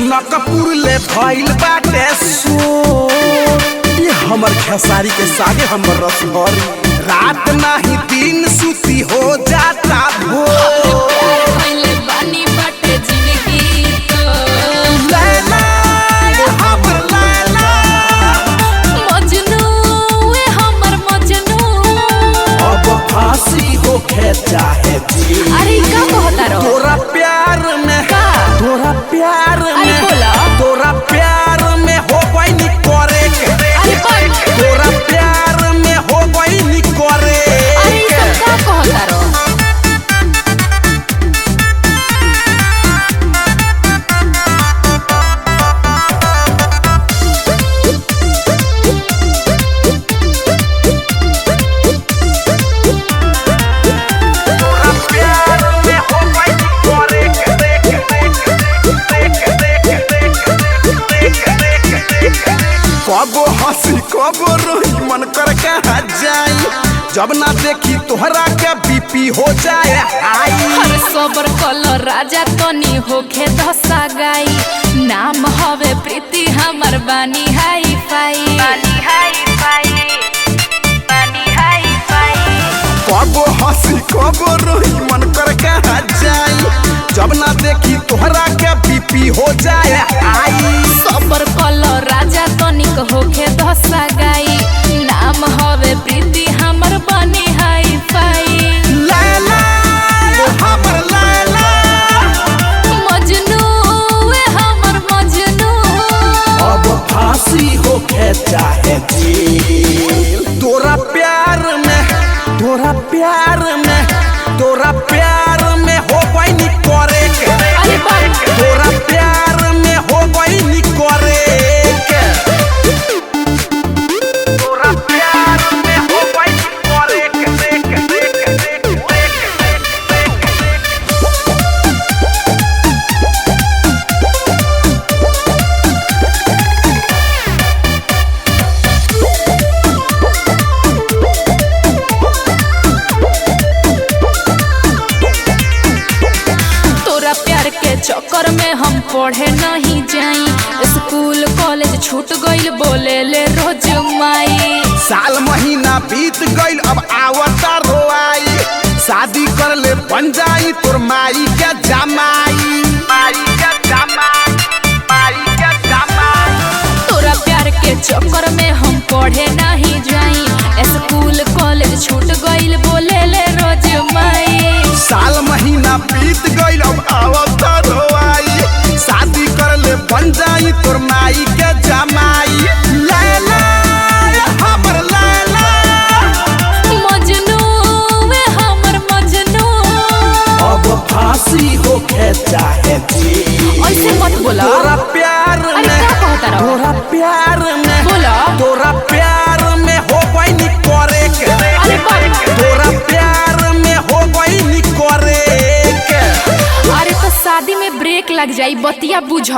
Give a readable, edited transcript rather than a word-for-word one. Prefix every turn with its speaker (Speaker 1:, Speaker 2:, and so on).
Speaker 1: जनकपुर ले भइल बाटे सो ये हमर खेसारी के सागे हमर रसभरी रात नाही दिन सुती हो जाता भोर
Speaker 2: बानी बाटे जिंदगी तो
Speaker 1: लैला हमर लैला
Speaker 2: मजनू ए हमर मजनू
Speaker 1: अब फांसी होके चाहे जी
Speaker 2: अरे का कहता रो
Speaker 1: तोरा प्यार में
Speaker 2: का
Speaker 1: तोरा प्यार
Speaker 2: अरे
Speaker 1: में
Speaker 2: बोला
Speaker 1: तोरा प्यार में हो गई नी करे
Speaker 2: अरे बन
Speaker 1: तोरा प्यार में हो गई नी करे
Speaker 2: अरे ई सब का कहता रो
Speaker 1: तोरा प्यार में हो गई नी करे कबो हंसी कबो रोई मन कर कहा जाई जब ना देखी तोहरा के बीपी हो जाए हाई
Speaker 2: हर सबर कलो राजा तनी होखे दसा गाई नाम हवे प्रीति हमर बानी हाई फाई
Speaker 1: कबो हंसी कबो रोई मन कर कहा जाई जब ना देखी तोहरा के बीपी हो जाए हाई
Speaker 2: सबर कलो राजा तनिक होखे दसा गाई नाम हवे प्रीति हमर बानी हाई फाई
Speaker 1: लैला हमर लैला
Speaker 2: मजनू ए हमर मजनू
Speaker 1: अब फांसी होके चाहे जी तोरा प्यार में तोरा प्यार में तोरा प्यार में हो गई नी करे
Speaker 2: अरे बाप
Speaker 1: तोरा प्यार में हो गई नी करे तोरा प्यार में हो गई नी करे
Speaker 2: तोरा प्यार के चक्कर में हम पढ़े नहीं जाई स्कूल कॉलेज छूट गइल बोले ले रोज माई
Speaker 1: साल महीना बीत गइल अब आवता रोआई शादी कर ले बन जाई तोर माई के जमाई माई के जमाई माई के जमाई
Speaker 2: तोरा प्यार के चक्कर में हम पढ़े नहीं जाई स्कूल कॉलेज छूट गइल बोले ले रोज माई
Speaker 1: साल महीना बीत गइल अब आवता रोआई शादी कर ले बन जाई तोर माई के जमाई लैला हमर लैला
Speaker 2: मजनू ए हमर मजनू
Speaker 1: अब फांसी होके चाहे जी
Speaker 2: ऐसे मत बोला
Speaker 1: तोरा प्यार
Speaker 2: अरे
Speaker 1: में
Speaker 2: का कहता रहो
Speaker 1: तोरा प्यार में
Speaker 2: बोला
Speaker 1: तोरा प्यार में हो गई नी करे
Speaker 2: अरे बाप
Speaker 1: तोरा प्यार में हो गई नी करे
Speaker 2: अरे तो शादी में ब्रेक लग जाई बतिया बुझ